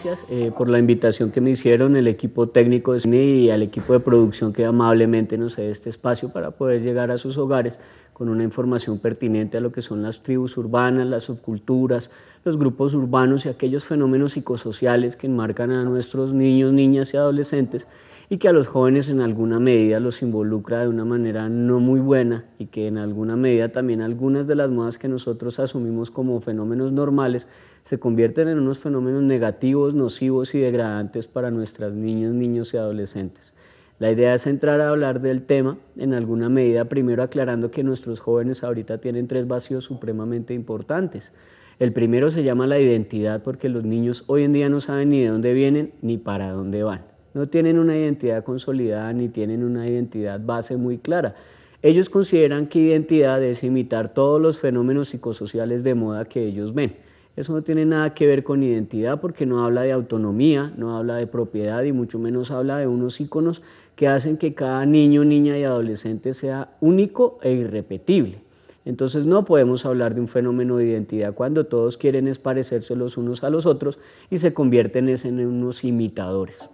gracias por la invitación que me hicieron, el equipo técnico de cine y al equipo de producción que amablemente nos cede este espacio para poder llegar a sus hogares con una información pertinente a lo que son las tribus urbanas, las subculturas, los grupos urbanos y aquellos fenómenos psicosociales que enmarcan a nuestros niños, niñas y adolescentes y que a los jóvenes en alguna medida los involucra de una manera no muy buena y que en alguna medida también algunas de las modas que nosotros asumimos como fenómenos normales se convierten en unos fenómenos negativos, nocivos y degradantes para nuestras niñas, niños y adolescentes. La idea es entrar a hablar del tema en alguna medida, primero aclarando que nuestros jóvenes ahorita tienen 3 vacíos supremamente importantes. El primero se llama la identidad, porque los niños hoy en día no saben ni de dónde vienen ni para dónde van. No tienen una identidad consolidada ni tienen una identidad base muy clara. Ellos consideran que identidad es imitar todos los fenómenos psicosociales de moda que ellos ven. Eso no tiene nada que ver con identidad porque no habla de autonomía, no habla de propiedad y mucho menos habla de unos íconos que hacen que cada niño, niña y adolescente sea único e irrepetible. Entonces no podemos hablar de un fenómeno de identidad cuando todos quieren es parecerse los unos a los otros y se convierten en unos imitadores.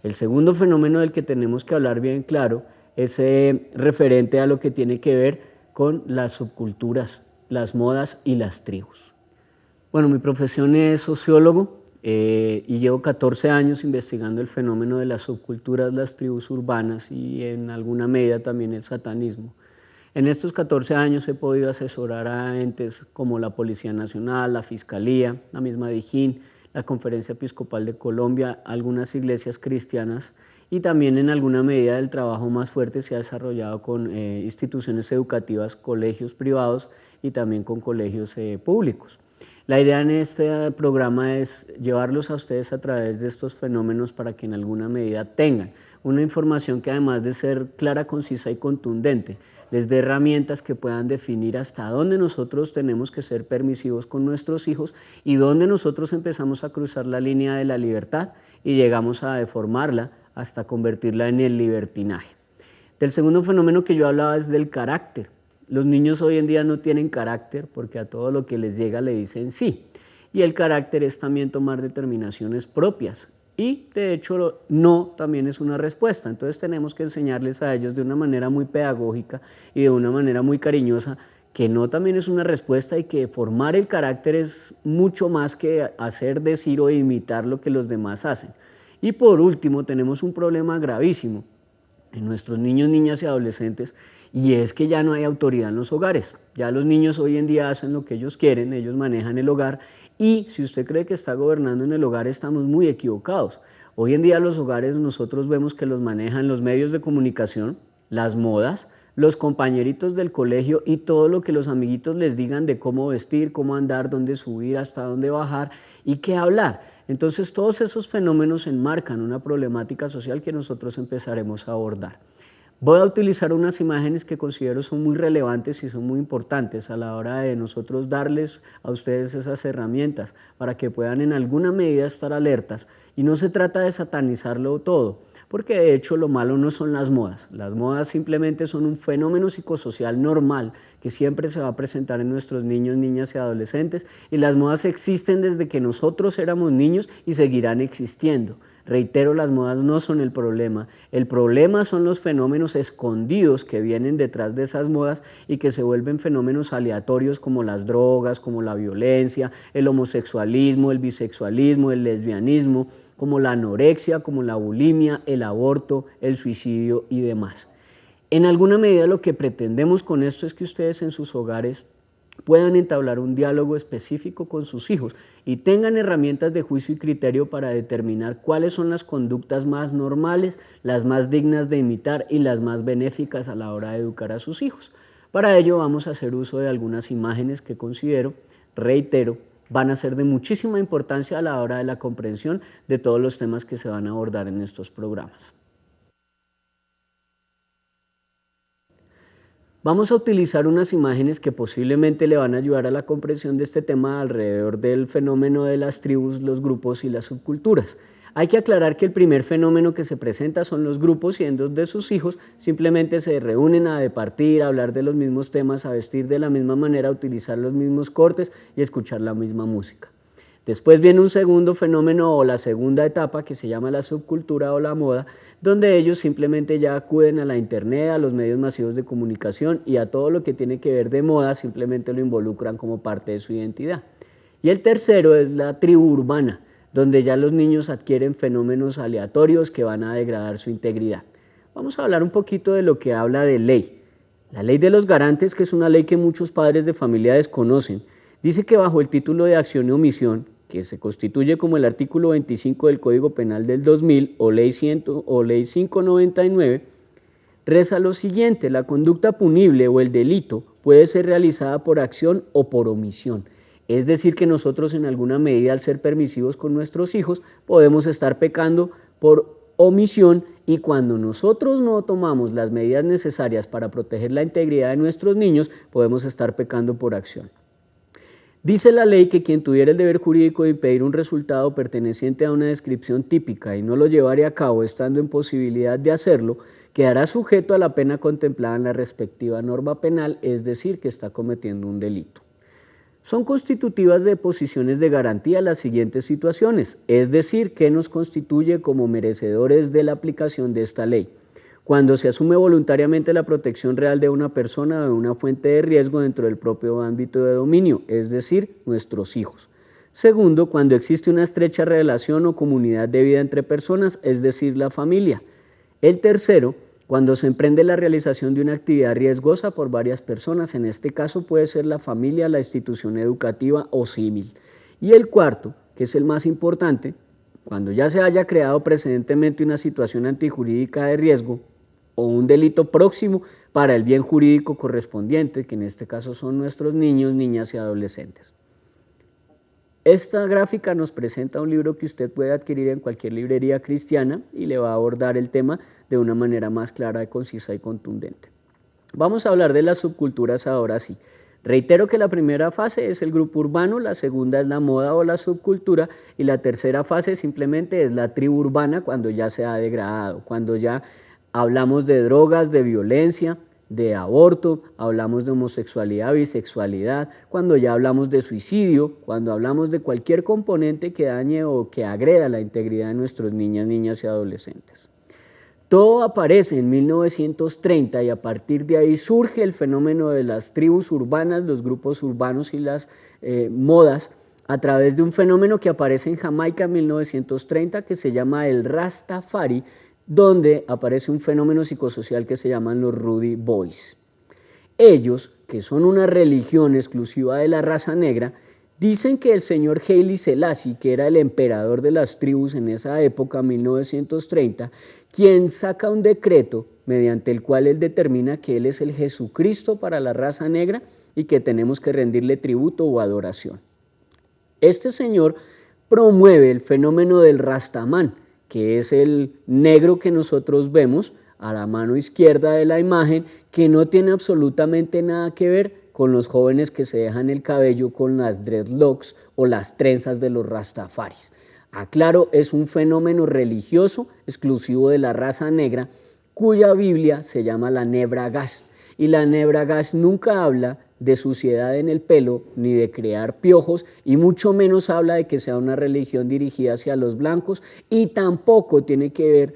El segundo fenómeno del que tenemos que hablar bien claro es referente a lo que tiene que ver con las subculturas, las modas y las tribus. Bueno, mi profesión es sociólogo y llevo 14 años investigando el fenómeno de las subculturas, las tribus urbanas y en alguna medida también el satanismo. En estos 14 años he podido asesorar a entes como la Policía Nacional, la Fiscalía, la misma Dijín, la Conferencia Episcopal de Colombia, algunas iglesias cristianas y también en alguna medida el trabajo más fuerte se ha desarrollado con instituciones educativas, colegios privados y también con colegios públicos. La idea en este programa es llevarlos a ustedes a través de estos fenómenos para que en alguna medida tengan una información que además de ser clara, concisa y contundente, les dé herramientas que puedan definir hasta dónde nosotros tenemos que ser permisivos con nuestros hijos y dónde nosotros empezamos a cruzar la línea de la libertad y llegamos a deformarla hasta convertirla en el libertinaje. Del segundo fenómeno que yo hablaba es del carácter. Los niños hoy en día no tienen carácter porque a todo lo que les llega le dicen sí. Y el carácter es también tomar determinaciones propias. Y de hecho no también es una respuesta. Entonces tenemos que enseñarles a ellos de una manera muy pedagógica y de una manera muy cariñosa que no también es una respuesta y que formar el carácter es mucho más que hacer, decir o imitar lo que los demás hacen. Y por último tenemos un problema gravísimo en nuestros niños, niñas y adolescentes, y es que ya no hay autoridad en los hogares. Ya los niños hoy en día hacen lo que ellos quieren, ellos manejan el hogar, y si usted cree que está gobernando en el hogar, estamos muy equivocados. Hoy en día los hogares nosotros vemos que los manejan los medios de comunicación, las modas, los compañeritos del colegio y todo lo que los amiguitos les digan de cómo vestir, cómo andar, dónde subir, hasta dónde bajar y qué hablar. Entonces todos esos fenómenos enmarcan una problemática social que nosotros empezaremos a abordar. Voy a utilizar unas imágenes que considero son muy relevantes y son muy importantes a la hora de nosotros darles a ustedes esas herramientas para que puedan en alguna medida estar alertas. Y no se trata de satanizarlo todo, porque de hecho lo malo no son las modas simplemente son un fenómeno psicosocial normal que siempre se va a presentar en nuestros niños, niñas y adolescentes, y las modas existen desde que nosotros éramos niños y seguirán existiendo. Reitero, las modas no son el problema son los fenómenos escondidos que vienen detrás de esas modas y que se vuelven fenómenos aleatorios como las drogas, como la violencia, el homosexualismo, el bisexualismo, el lesbianismo, como la anorexia, como la bulimia, el aborto, el suicidio y demás. En alguna medida lo que pretendemos con esto es que ustedes en sus hogares puedan entablar un diálogo específico con sus hijos y tengan herramientas de juicio y criterio para determinar cuáles son las conductas más normales, las más dignas de imitar y las más benéficas a la hora de educar a sus hijos. Para ello vamos a hacer uso de algunas imágenes que considero, reitero, van a ser de muchísima importancia a la hora de la comprensión de todos los temas que se van a abordar en estos programas. Vamos a utilizar unas imágenes que posiblemente le van a ayudar a la comprensión de este tema alrededor del fenómeno de las tribus, los grupos y las subculturas. Hay que aclarar que el primer fenómeno que se presenta son los grupos y en donde sus hijos simplemente se reúnen a departir, a hablar de los mismos temas, a vestir de la misma manera, a utilizar los mismos cortes y a escuchar la misma música. Después viene un segundo fenómeno o la segunda etapa que se llama la subcultura o la moda, donde ellos simplemente ya acuden a la internet, a los medios masivos de comunicación y a todo lo que tiene que ver de moda, simplemente lo involucran como parte de su identidad. Y el tercero es la tribu urbana, donde ya los niños adquieren fenómenos aleatorios que van a degradar su integridad. Vamos a hablar un poquito de lo que habla de ley. La ley de los garantes, que es una ley que muchos padres de familia desconocen, dice que bajo el título de acción y omisión, que se constituye como el artículo 25 del Código Penal del 2000 o ley 599, reza lo siguiente: la conducta punible o el delito puede ser realizada por acción o por omisión. Es decir, que nosotros en alguna medida, al ser permisivos con nuestros hijos, podemos estar pecando por omisión, y cuando nosotros no tomamos las medidas necesarias para proteger la integridad de nuestros niños, podemos estar pecando por acción. Dice la ley que quien tuviera el deber jurídico de impedir un resultado perteneciente a una descripción típica y no lo llevare a cabo estando en posibilidad de hacerlo, quedará sujeto a la pena contemplada en la respectiva norma penal, es decir, que está cometiendo un delito. Son constitutivas de posiciones de garantía las siguientes situaciones, es decir, que nos constituye como merecedores de la aplicación de esta ley. Cuando se asume voluntariamente la protección real de una persona o de una fuente de riesgo dentro del propio ámbito de dominio, es decir, nuestros hijos. Segundo, cuando existe una estrecha relación o comunidad de vida entre personas, es decir, la familia. El tercero, cuando se emprende la realización de una actividad riesgosa por varias personas, en este caso puede ser la familia, la institución educativa o símil. Y el cuarto, que es el más importante, cuando ya se haya creado precedentemente una situación antijurídica de riesgo o un delito próximo para el bien jurídico correspondiente, que en este caso son nuestros niños, niñas y adolescentes. Esta gráfica nos presenta un libro que usted puede adquirir en cualquier librería cristiana y le va a abordar el tema de una manera más clara, concisa y contundente. Vamos a hablar de las subculturas ahora sí. Reitero que la primera fase es el grupo urbano, la segunda es la moda o la subcultura y la tercera fase simplemente es la tribu urbana, cuando ya se ha degradado, cuando ya hablamos de drogas, de violencia, de aborto, hablamos de homosexualidad, bisexualidad, cuando ya hablamos de suicidio, cuando hablamos de cualquier componente que dañe o que agreda la integridad de nuestros niñas y adolescentes. Todo aparece en 1930 y a partir de ahí surge el fenómeno de las tribus urbanas, los grupos urbanos y las modas, a través de un fenómeno que aparece en Jamaica en 1930 que se llama el Rastafari, donde aparece un fenómeno psicosocial que se llaman los Rudy Boys. Ellos, que son una religión exclusiva de la raza negra, dicen que el señor Haile Selassie, que era el emperador de las tribus en esa época, 1930, quien saca un decreto mediante el cual él determina que él es el Jesucristo para la raza negra y que tenemos que rendirle tributo o adoración. Este señor promueve el fenómeno del Rastaman, que es el negro que nosotros vemos a la mano izquierda de la imagen, que no tiene absolutamente nada que ver con los jóvenes que se dejan el cabello con las dreadlocks o las trenzas de los rastafaris. Aclaro, es un fenómeno religioso exclusivo de la raza negra, cuya Biblia se llama la Nebra Gash, y la Nebra Gash nunca habla de suciedad en el pelo, ni de crear piojos, y mucho menos habla de que sea una religión dirigida hacia los blancos, y tampoco tiene que ver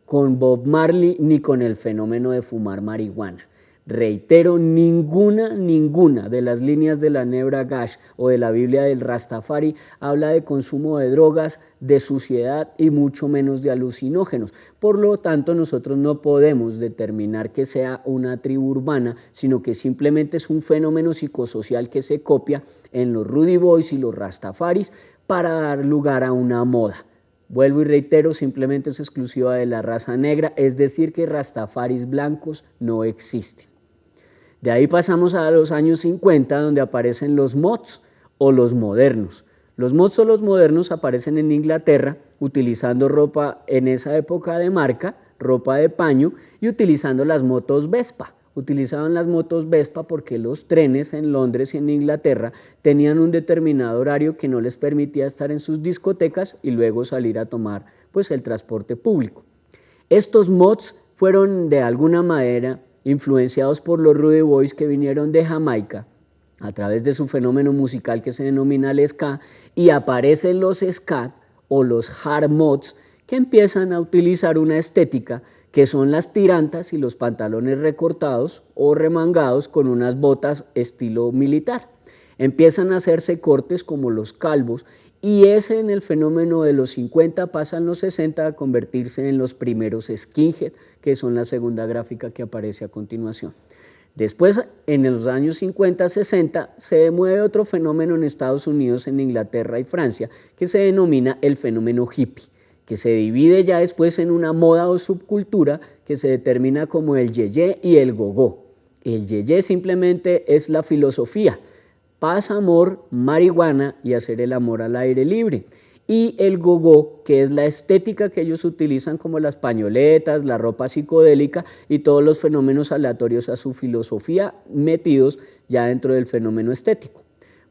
con Bob Marley ni con el fenómeno de fumar marihuana. Reitero, ninguna de las líneas de la Nebra Gash o de la Biblia del Rastafari habla de consumo de drogas, de suciedad y mucho menos de alucinógenos. Por lo tanto, nosotros no podemos determinar que sea una tribu urbana, sino que simplemente es un fenómeno psicosocial que se copia en los Rudy Boys y los Rastafaris para dar lugar a una moda. Vuelvo y reitero, simplemente es exclusiva de la raza negra, es decir que Rastafaris blancos no existen. De ahí pasamos a los años 50, donde aparecen los mods o los modernos. Los mods o los modernos aparecen en Inglaterra utilizando ropa en esa época de marca, ropa de paño, y utilizando las motos Vespa. Utilizaban las motos Vespa porque los trenes en Londres y en Inglaterra tenían un determinado horario que no les permitía estar en sus discotecas y luego salir a tomar pues, el transporte público. Estos mods fueron de alguna manera influenciados por los Rudy Boys que vinieron de Jamaica a través de su fenómeno musical que se denomina el ska, y aparecen los scat o los hard mods, que empiezan a utilizar una estética que son las tirantas y los pantalones recortados o remangados con unas botas estilo militar. Empiezan a hacerse cortes como los calvos, y ese en el fenómeno de los 50 pasa en los 60 a convertirse en los primeros skinhead, que son la segunda gráfica que aparece a continuación. Después, en los años 50-60, se mueve otro fenómeno en Estados Unidos, en Inglaterra y Francia, que se denomina el fenómeno hippie, que se divide ya después en una moda o subcultura que se determina como el yeye y el gogó. El yeye simplemente es la filosofía: paz, amor, marihuana y hacer el amor al aire libre. Y el gogó, que es la estética que ellos utilizan, como las pañoletas, la ropa psicodélica y todos los fenómenos aleatorios a su filosofía metidos ya dentro del fenómeno estético.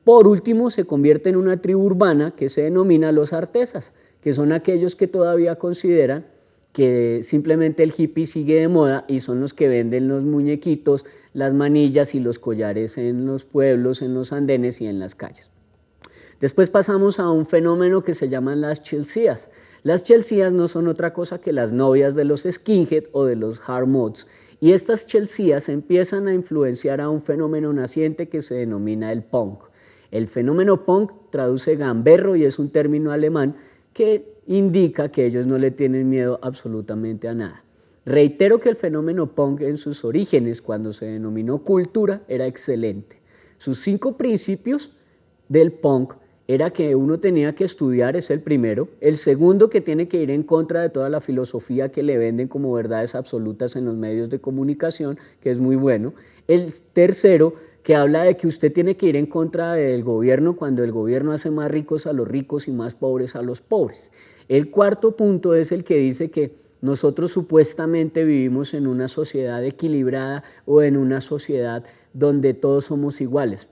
Por último, se convierte en una tribu urbana que se denomina los artesas, que son aquellos que todavía consideran que simplemente el hippie sigue de moda y son los que venden los muñequitos, las manillas y los collares en los pueblos, en los andenes y en las calles. Después pasamos a un fenómeno que se llaman las chelseas. Las chelseas no son otra cosa que las novias de los skinhead o de los hard mods, y estas chelseas empiezan a influenciar a un fenómeno naciente que se denomina el punk. El fenómeno punk traduce gamberro y es un término alemán que indica que ellos no le tienen miedo absolutamente a nada. Reitero que el fenómeno punk en sus orígenes, cuando se denominó cultura, era excelente. Sus 5 principios del punk era que uno tenía que estudiar, es el primero; el segundo, que tiene que ir en contra de toda la filosofía que le venden como verdades absolutas en los medios de comunicación, que es muy bueno; el tercero, que habla de que usted tiene que ir en contra del gobierno cuando el gobierno hace más ricos a los ricos y más pobres a los pobres; el cuarto punto es el que dice que nosotros supuestamente vivimos en una sociedad equilibrada o en una sociedad donde todos somos iguales,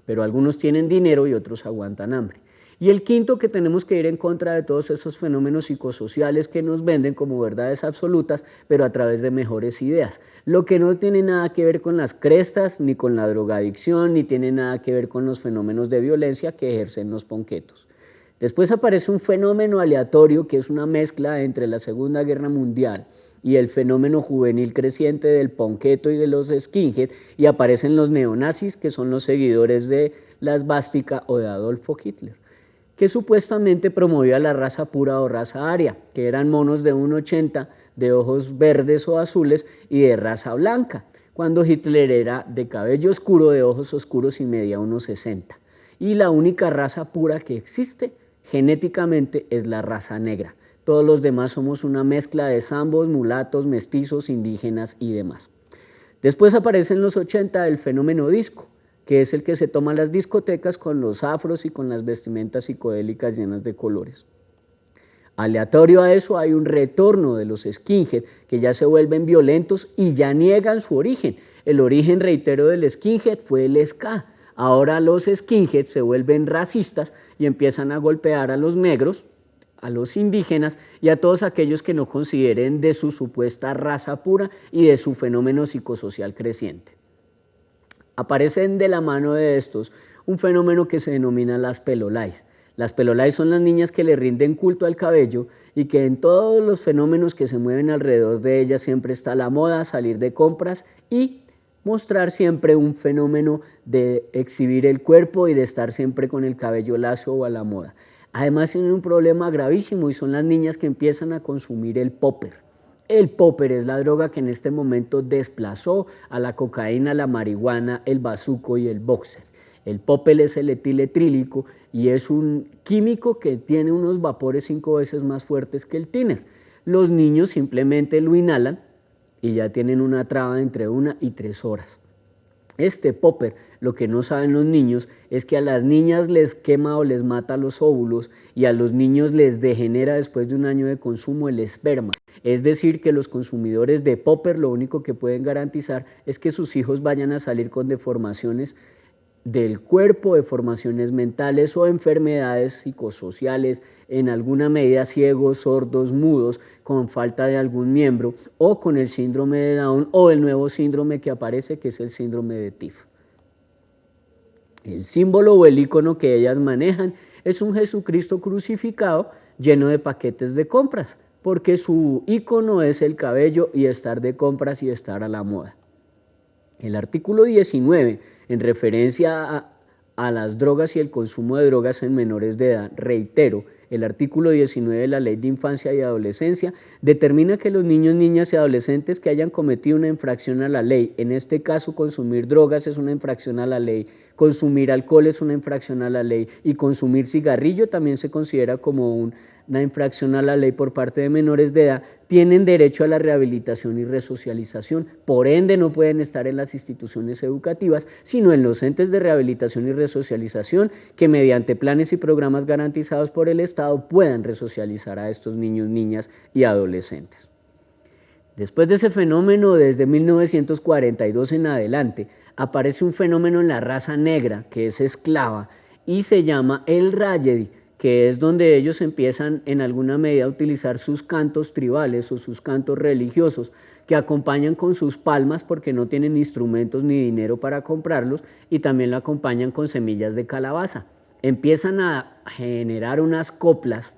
pero algunos tienen dinero y otros aguantan hambre. Y el quinto, que tenemos que ir en contra de todos esos fenómenos psicosociales que nos venden como verdades absolutas, pero a través de mejores ideas. Lo que no tiene nada que ver con las crestas, ni con la drogadicción, ni tiene nada que ver con los fenómenos de violencia que ejercen los ponquetos. Después aparece un fenómeno aleatorio que es una mezcla entre la Segunda Guerra Mundial y el fenómeno juvenil creciente del ponqueto y de los skinhead, y aparecen los neonazis, que son los seguidores de la esvástica o de Adolfo Hitler, que supuestamente promovía la raza pura o raza aria, que eran monos de 1,80, de ojos verdes o azules y de raza blanca, cuando Hitler era de cabello oscuro, de ojos oscuros y medía 1,60. Y la única raza pura que existe genéticamente es la raza negra. Todos los demás somos una mezcla de zambos, mulatos, mestizos, indígenas y demás. Después aparece en los 80 el fenómeno disco, que es el que se toma las discotecas con los afros y con las vestimentas psicodélicas llenas de colores. Aleatorio a eso hay un retorno de los skinhead, que ya se vuelven violentos y ya niegan su origen. El origen, reitero, del skinhead fue el ska. Ahora los skinheads se vuelven racistas y empiezan a golpear a los negros, a los indígenas y a todos aquellos que no consideren de su supuesta raza pura y de su fenómeno psicosocial creciente. Aparecen de la mano de estos un fenómeno que se denomina las pelolais. Las pelolais son las niñas que le rinden culto al cabello y que en todos los fenómenos que se mueven alrededor de ellas siempre está la moda, salir de compras y mostrar siempre un fenómeno de exhibir el cuerpo y de estar siempre con el cabello lacio o a la moda. Además tienen un problema gravísimo y son las niñas que empiezan a consumir el popper. El popper es la droga que en este momento desplazó a la cocaína, la marihuana, el bazuco y el boxer. El popper es el etiletrílico y es un químico que tiene unos vapores 5 veces más fuertes que el thinner. Los niños simplemente lo inhalan y ya tienen una traba entre 1 y 3 horas. Este popper, lo que no saben los niños es que a las niñas les quema o les mata los óvulos y a los niños les degenera después de 1 año de consumo el esperma. Es decir, que los consumidores de popper lo único que pueden garantizar es que sus hijos vayan a salir con deformaciones del cuerpo, deformaciones mentales o enfermedades psicosociales, en alguna medida ciegos, sordos, mudos, con falta de algún miembro o con el síndrome de Down o el nuevo síndrome que aparece, que es el síndrome de Tiff. El símbolo o el icono que ellas manejan es un Jesucristo crucificado lleno de paquetes de compras, porque su icono es el cabello y estar de compras y estar a la moda. El artículo 19, en referencia a las drogas y el consumo de drogas en menores de edad, reitero, el artículo 19 de la Ley de Infancia y Adolescencia determina que los niños, niñas y adolescentes que hayan cometido una infracción a la ley, en este caso consumir drogas es una infracción a la ley, consumir alcohol es una infracción a la ley y consumir cigarrillo también se considera como una infracción a la ley por parte de menores de edad, tienen derecho a la rehabilitación y resocialización, por ende no pueden estar en las instituciones educativas, sino en los entes de rehabilitación y resocialización que mediante planes y programas garantizados por el Estado puedan resocializar a estos niños, niñas y adolescentes. Después de ese fenómeno, desde 1942 en adelante, aparece un fenómeno en la raza negra que es esclava y se llama el rayedi, que es donde ellos empiezan en alguna medida a utilizar sus cantos tribales o sus cantos religiosos, que acompañan con sus palmas porque no tienen instrumentos ni dinero para comprarlos y también lo acompañan con semillas de calabaza. Empiezan a generar unas coplas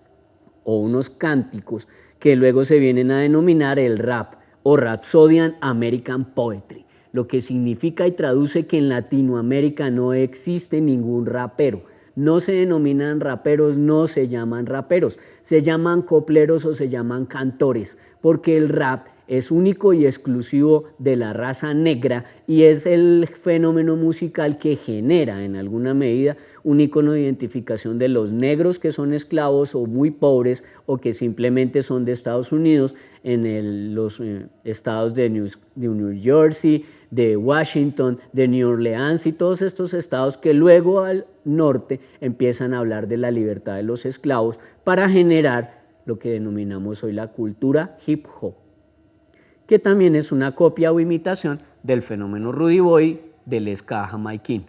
o unos cánticos que luego se vienen a denominar el rap o Rhapsodian American Poetry, lo que significa y traduce que en Latinoamérica no existe ningún rapero. No se denominan raperos, no se llaman raperos, se llaman copleros o se llaman cantores, porque el rap es único y exclusivo de la raza negra y es el fenómeno musical que genera en alguna medida un icono de identificación de los negros que son esclavos o muy pobres o que simplemente son de Estados Unidos, en los estados de New Jersey, de Washington, de New Orleans y todos estos estados que luego al norte empiezan a hablar de la libertad de los esclavos para generar lo que denominamos hoy la cultura hip hop, que también es una copia o imitación del fenómeno Rudy Boy del ska jamaiquino.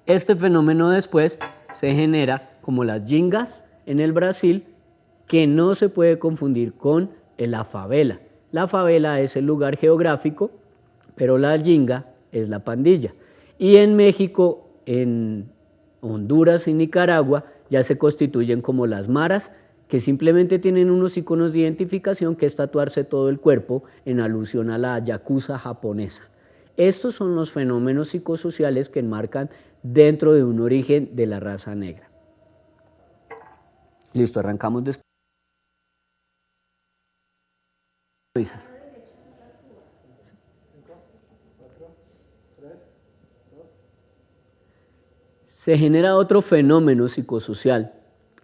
Este fenómeno después se genera como las gingas en el Brasil, que no se puede confundir con la favela. La favela es el lugar geográfico, pero la ginga es la pandilla. Y en México, en Honduras y Nicaragua ya se constituyen como las maras, que simplemente tienen unos iconos de identificación que es tatuarse todo el cuerpo en alusión a la yakuza japonesa. Estos son los fenómenos psicosociales que enmarcan dentro de un origen de la raza negra. Listo, arrancamos después. Se genera otro fenómeno psicosocial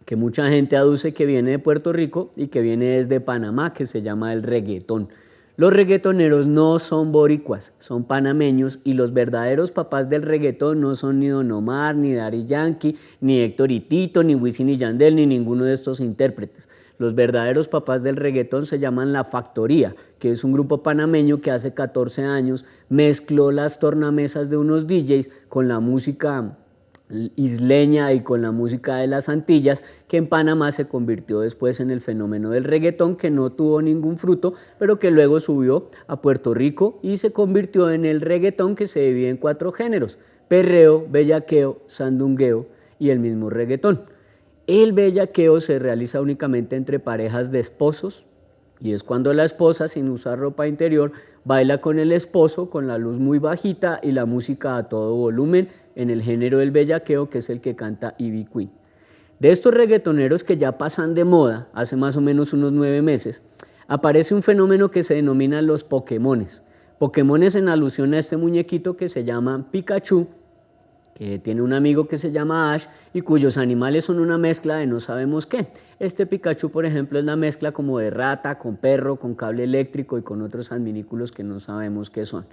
que mucha gente aduce que viene de Puerto Rico y que viene desde Panamá, que se llama el reggaetón. Los reggaetoneros no son boricuas, son panameños y los verdaderos papás del reggaetón no son ni Don Omar, ni Daddy Yankee, ni Héctor y Tito, ni Wisin y Yandel, ni ninguno de estos intérpretes. Los verdaderos papás del reggaetón se llaman La Factoría, que es un grupo panameño que hace 14 años mezcló las tornamesas de unos DJs con la música isleña y con la música de las Antillas, que en Panamá se convirtió después en el fenómeno del reggaetón, que no tuvo ningún fruto, pero que luego subió a Puerto Rico y se convirtió en el reggaetón, que se divide en 4 géneros: perreo, bellaqueo, sandungueo y el mismo reggaetón. El bellaqueo se realiza únicamente entre parejas de esposos y es cuando la esposa, sin usar ropa interior, baila con el esposo con la luz muy bajita y la música a todo volumen en el género del bellaqueo, que es el que canta Ivy Queen. De estos reggaetoneros que ya pasan de moda, hace más o menos unos 9 meses, aparece un fenómeno que se denomina los Pokémones. Pokémones en alusión a este muñequito que se llama Pikachu, que tiene un amigo que se llama Ash y cuyos animales son una mezcla de no sabemos qué. Este Pikachu, por ejemplo, es la mezcla como de rata, con perro, con cable eléctrico y con otros adminículos que no sabemos qué son.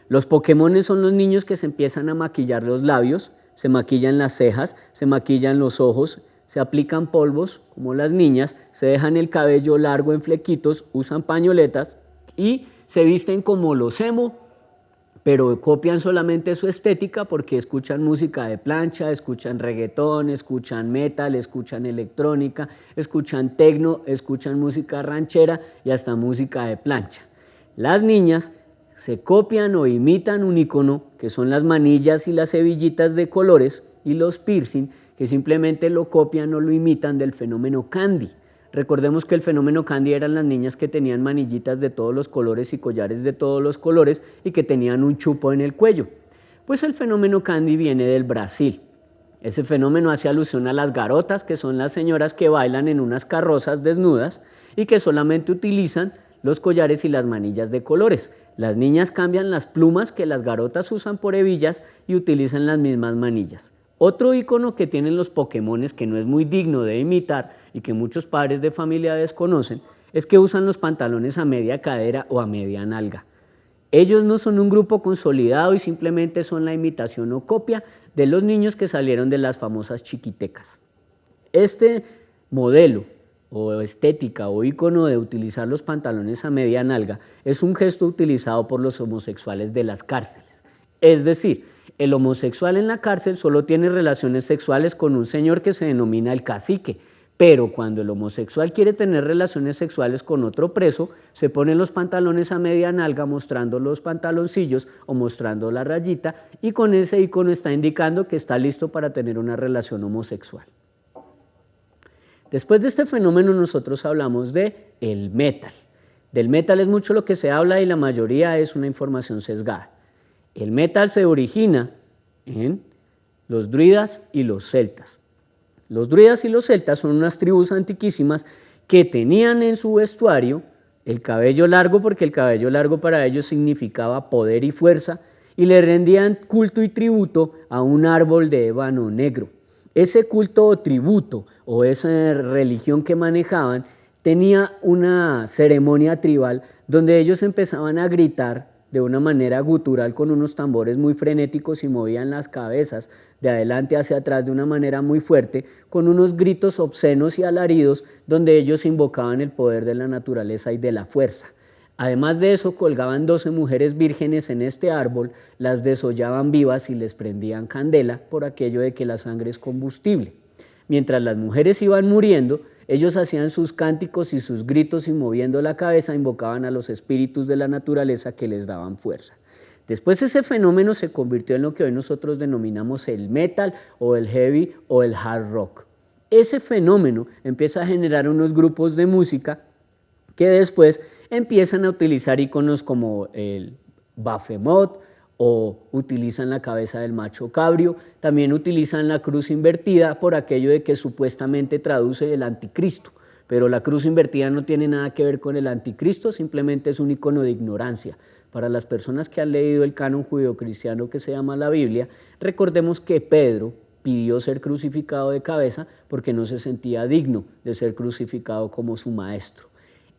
Los Pokémones son los niños que se empiezan a maquillar los labios, se maquillan las cejas, se maquillan los ojos, se aplican polvos como las niñas, se dejan el cabello largo en flequitos, usan pañoletas y se visten como los emo, pero copian solamente su estética porque escuchan música de plancha, escuchan reggaetón, escuchan metal, escuchan electrónica, escuchan tecno, escuchan música ranchera y hasta música de plancha. Las niñas se copian o imitan un icono, que son las manillas y las hebillitas de colores, y los piercing, que simplemente lo copian o lo imitan del fenómeno Candy. Recordemos que el fenómeno Candy eran las niñas que tenían manillitas de todos los colores y collares de todos los colores y que tenían un chupo en el cuello. Pues el fenómeno Candy viene del Brasil. Ese fenómeno hace alusión a las garotas, que son las señoras que bailan en unas carrozas desnudas y que solamente utilizan los collares y las manillas de colores. Las niñas cambian las plumas que las garotas usan por hebillas y utilizan las mismas manillas. Otro icono que tienen los Pokémones, que no es muy digno de imitar y que muchos padres de familia desconocen, es que usan los pantalones a media cadera o a media nalga. Ellos no son un grupo consolidado y simplemente son la imitación o copia de los niños que salieron de las famosas chiquitecas. Este modelo o estética o icono de utilizar los pantalones a media nalga es un gesto utilizado por los homosexuales de las cárceles. Es decir, el homosexual en la cárcel solo tiene relaciones sexuales con un señor que se denomina el cacique, pero cuando el homosexual quiere tener relaciones sexuales con otro preso, se pone los pantalones a media nalga mostrando los pantaloncillos o mostrando la rayita, y con ese icono está indicando que está listo para tener una relación homosexual. Después de este fenómeno nosotros hablamos de el metal. Del metal es mucho lo que se habla y la mayoría es una información sesgada. El metal se origina en los druidas y los celtas. Los druidas y los celtas son unas tribus antiquísimas que tenían en su vestuario el cabello largo, porque el cabello largo para ellos significaba poder y fuerza, y le rendían culto y tributo a un árbol de ébano negro. Ese culto o tributo o esa religión que manejaban tenía una ceremonia tribal donde ellos empezaban a gritar de una manera gutural con unos tambores muy frenéticos y movían las cabezas de adelante hacia atrás de una manera muy fuerte, con unos gritos obscenos y alaridos donde ellos invocaban el poder de la naturaleza y de la fuerza. Además de eso, colgaban 12 mujeres vírgenes en este árbol, las desollaban vivas y les prendían candela por aquello de que la sangre es combustible. Mientras las mujeres iban muriendo, ellos hacían sus cánticos y sus gritos y moviendo la cabeza invocaban a los espíritus de la naturaleza que les daban fuerza. Después ese fenómeno se convirtió en lo que hoy nosotros denominamos el metal o el heavy o el hard rock. Ese fenómeno empieza a generar unos grupos de música que después empiezan a utilizar iconos como el Baphomet o utilizan la cabeza del macho cabrio, también utilizan la cruz invertida por aquello de que supuestamente traduce el anticristo, pero la cruz invertida no tiene nada que ver con el anticristo, simplemente es un icono de ignorancia. Para las personas que han leído el canon judeocristiano que se llama la Biblia, recordemos que Pedro pidió ser crucificado de cabeza porque no se sentía digno de ser crucificado como su maestro.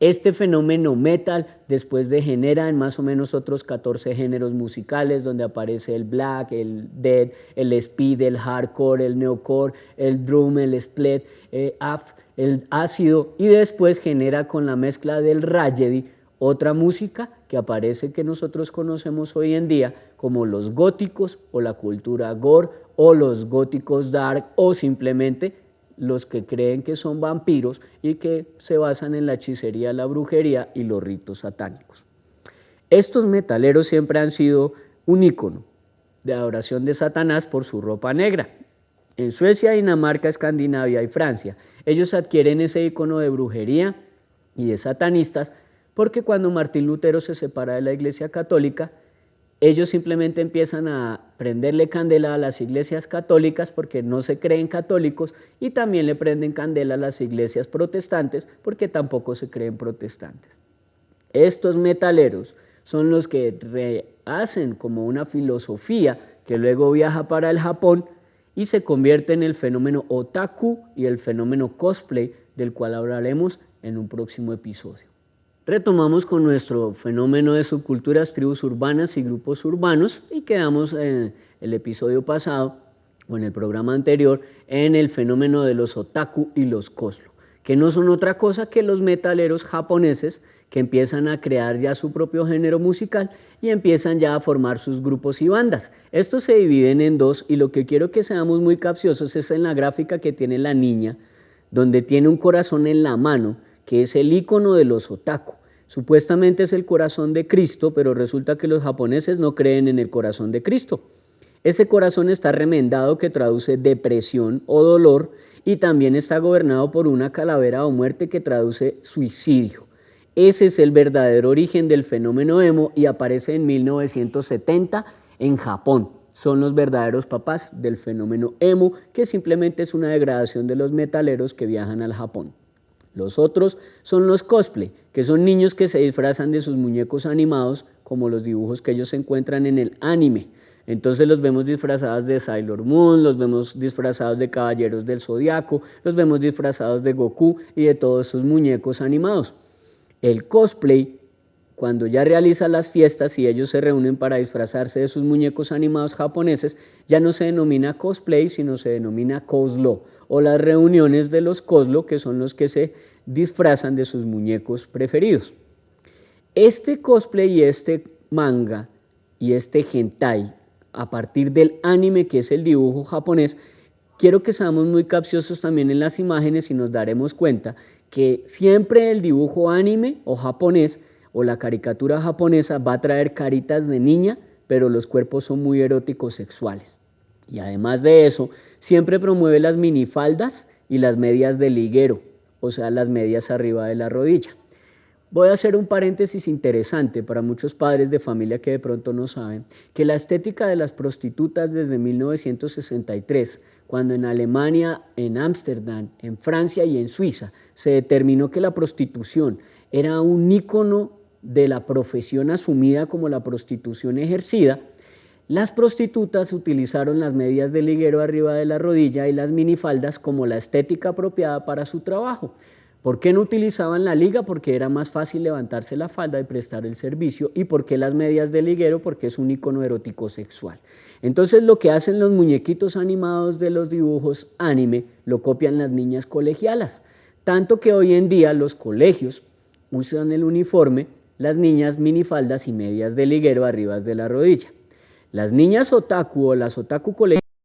Este fenómeno metal después degenera en más o menos otros 14 géneros musicales donde aparece el black, el death, el speed, el hardcore, el neocore, el drum, el split, el ácido, y después genera con la mezcla del ragedy otra música que aparece que nosotros conocemos hoy en día como los góticos o la cultura gore o los góticos dark o simplemente los que creen que son vampiros y que se basan en la hechicería, la brujería y los ritos satánicos. Estos metaleros siempre han sido un ícono de adoración de Satanás por su ropa negra. En Suecia, Dinamarca, Escandinavia y Francia, ellos adquieren ese ícono de brujería y de satanistas porque cuando Martín Lutero se separa de la Iglesia Católica, ellos simplemente empiezan a prenderle candela a las iglesias católicas porque no se creen católicos y también le prenden candela a las iglesias protestantes porque tampoco se creen protestantes. Estos metaleros son los que hacen como una filosofía que luego viaja para el Japón y se convierte en el fenómeno otaku y el fenómeno cosplay, del cual hablaremos en un próximo episodio. Retomamos con nuestro fenómeno de subculturas, tribus urbanas y grupos urbanos y quedamos en el episodio pasado o en el programa anterior en el fenómeno de los otaku y los cosplay, que no son otra cosa que los metaleros japoneses que empiezan a crear ya su propio género musical y empiezan ya a formar sus grupos y bandas. Estos se dividen en dos y lo que quiero que seamos muy capciosos es en la gráfica que tiene la niña, donde tiene un corazón en la mano, que es el icono de los otaku. Supuestamente es el corazón de Cristo, pero resulta que los japoneses no creen en el corazón de Cristo. Ese corazón está remendado, que traduce depresión o dolor, y también está gobernado por una calavera o muerte, que traduce suicidio. Ese es el verdadero origen del fenómeno emo y aparece en 1970 en Japón. Son los verdaderos papás del fenómeno emo, que simplemente es una degradación de los metaleros que viajan al Japón. Los otros son los cosplay, que son niños que se disfrazan de sus muñecos animados, como los dibujos que ellos encuentran en el anime. Entonces los vemos disfrazados de Sailor Moon, los vemos disfrazados de Caballeros del Zodiaco, los vemos disfrazados de Goku y de todos sus muñecos animados. El cosplay, cuando ya realiza las fiestas y ellos se reúnen para disfrazarse de sus muñecos animados japoneses, ya no se denomina cosplay, sino se denomina coslo, o las reuniones de los coslo, que son los que se disfrazan de sus muñecos preferidos. Este cosplay y este manga y este hentai, a partir del anime, que es el dibujo japonés, quiero que seamos muy capciosos también en las imágenes y nos daremos cuenta que siempre el dibujo anime o japonés o la caricatura japonesa va a traer caritas de niña, pero los cuerpos son muy eróticos sexuales. Y además de eso, siempre promueve las minifaldas y las medias de liguero, o sea, las medias arriba de la rodilla. Voy a hacer un paréntesis interesante para muchos padres de familia que de pronto no saben, que la estética de las prostitutas desde 1963, cuando en Alemania, en Ámsterdam, en Francia y en Suiza se determinó que la prostitución era un ícono de la profesión asumida como la prostitución ejercida, las prostitutas utilizaron las medias de liguero arriba de la rodilla y las minifaldas como la estética apropiada para su trabajo. ¿Por qué no utilizaban la liga? Porque era más fácil levantarse la falda y prestar el servicio. ¿Y por qué las medias de liguero? Porque es un icono erótico sexual. Entonces lo que hacen los muñequitos animados de los dibujos anime lo copian las niñas colegialas. Tanto que hoy en día los colegios usan el uniforme, las niñas minifaldas y medias de liguero arriba de la rodilla. Las niñas otaku o las otaku colegialas